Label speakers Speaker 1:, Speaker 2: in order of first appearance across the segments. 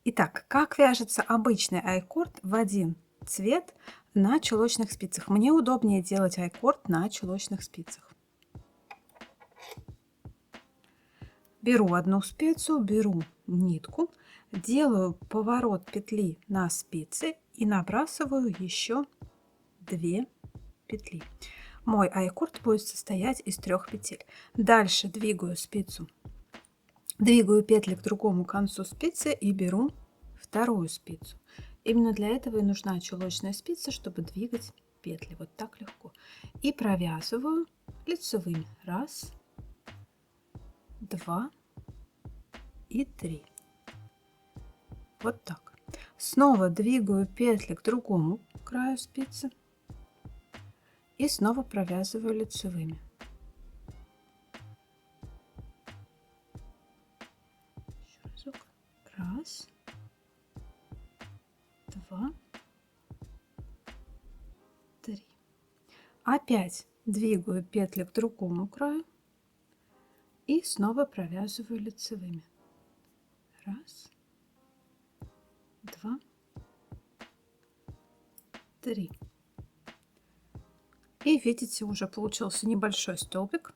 Speaker 1: Итак, как вяжется обычный айкорд в один цвет на чулочных спицах? Мне удобнее делать айкорд на чулочных спицах. Беру одну спицу, беру нитку, делаю поворот петли на спице и набрасываю еще 2 петли. Мой айкорд будет состоять из 3 петель. Дальше двигаю спицу, двигаю петли к другому концу спицы и беру вторую спицу. Именно для этого и нужна чулочная спица, чтобы двигать петли вот так легко. И провязываю лицевыми. 1, 2 и 3. Вот так. Снова двигаю петли к другому краю спицы и снова провязываю лицевыми. Еще разок. 1, 2, 3. Опять двигаю петли к другому краю и снова провязываю лицевыми. 1, 2, 3. И видите, уже получился небольшой столбик.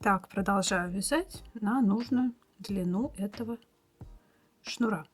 Speaker 1: Так, продолжаю вязать на нужную длину этого шнура.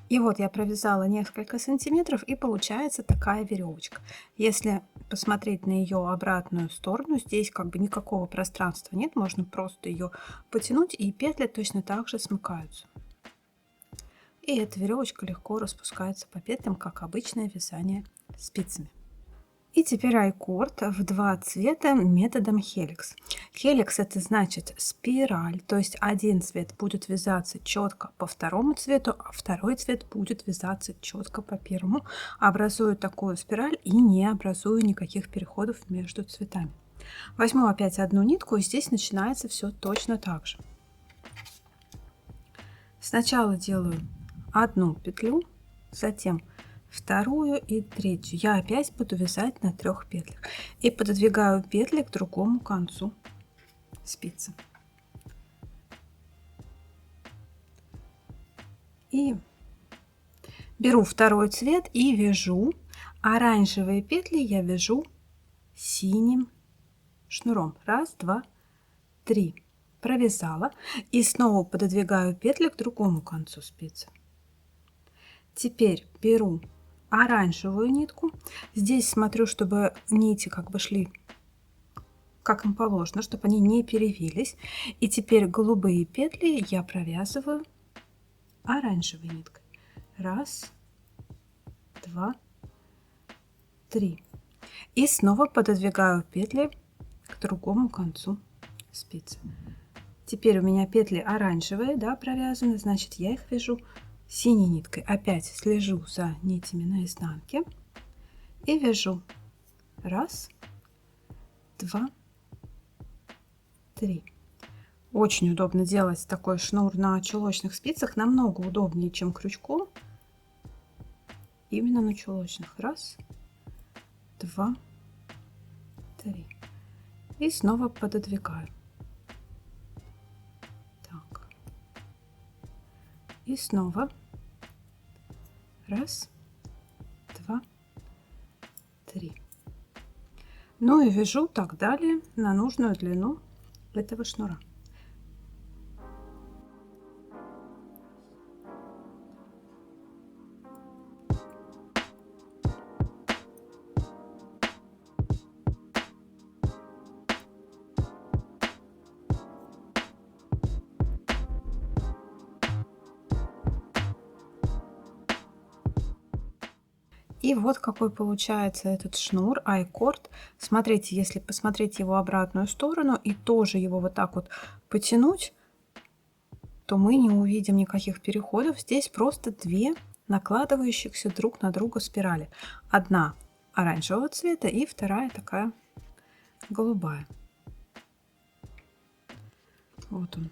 Speaker 1: И вот я провязала несколько сантиметров, и получается такая веревочка. Если посмотреть на ее обратную сторону, здесь как бы никакого пространства нет, можно просто ее потянуть, и петли точно так же смыкаются. И эта веревочка легко распускается по петлям, как обычное вязание спицами. И теперь айкорд в 2 цвета методом хеликс. Хеликс это значит спираль, то есть один цвет будет вязаться четко по второму цвету, а второй цвет будет вязаться четко по первому, образуя такую спираль и не образуя никаких переходов между цветами. Возьму опять одну нитку, и здесь начинается все точно так же. Сначала делаю одну петлю, затем вторую и третью. Я опять буду вязать на 3 петлях и пододвигаю петли к другому концу спицы. И беру второй цвет и вяжу. Оранжевые петли я вяжу синим шнуром. 1, 2, 3. Провязала и снова пододвигаю петли к другому концу спицы. Теперь беру оранжевую нитку. Здесь смотрю, чтобы нити как бы шли как им положено, чтобы они не перевились. И теперь голубые петли я провязываю оранжевой ниткой. 1, 2, 3. И снова пододвигаю петли к другому концу спицы. Теперь у меня петли оранжевые, да, провязаны, значит я их вяжу синей ниткой. Опять слежу за нитями на изнанке и вяжу 1, 2, 3. Очень удобно делать такой шнур на чулочных спицах, намного удобнее, чем крючком. Именно на чулочных. 1, 2, 3. И снова пододвигаю. Так. И снова 1, 2, 3. Ну и вяжу так далее на нужную длину этого шнура. И вот какой получается этот шнур айкорд. Смотрите, если посмотреть его обратную сторону и тоже его вот так вот потянуть, то мы не увидим никаких переходов. Здесь просто 2 накладывающихся друг на друга спирали. Одна оранжевого цвета и вторая такая голубая. Вот он.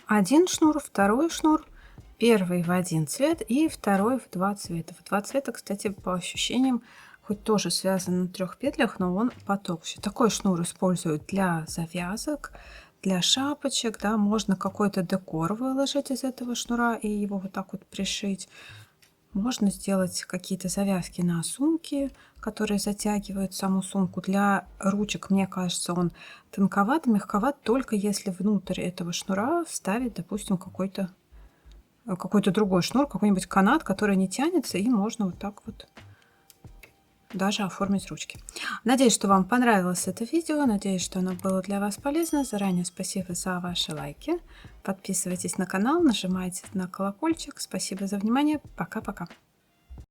Speaker 1: Один шнур, второй шнур. Первый в один цвет и второй в два цвета. В два цвета, кстати, по ощущениям, хоть тоже связан на 3 петлях, но он потолще. Такой шнур используют для завязок, для шапочек, да, можно какой-то декор выложить из этого шнура и его вот так вот пришить. Можно сделать какие-то завязки на сумки, которые затягивают саму сумку. Для ручек, мне кажется, он тонковат, мягковат, только если внутрь этого шнура вставить, допустим, какой-то другой шнур, какой-нибудь канат, который не тянется, и можно вот так вот даже оформить ручки. Надеюсь, что вам понравилось это видео, надеюсь, что оно было для вас полезно. Заранее спасибо за ваши лайки. Подписывайтесь на канал, нажимайте на колокольчик. Спасибо за внимание. Пока-пока.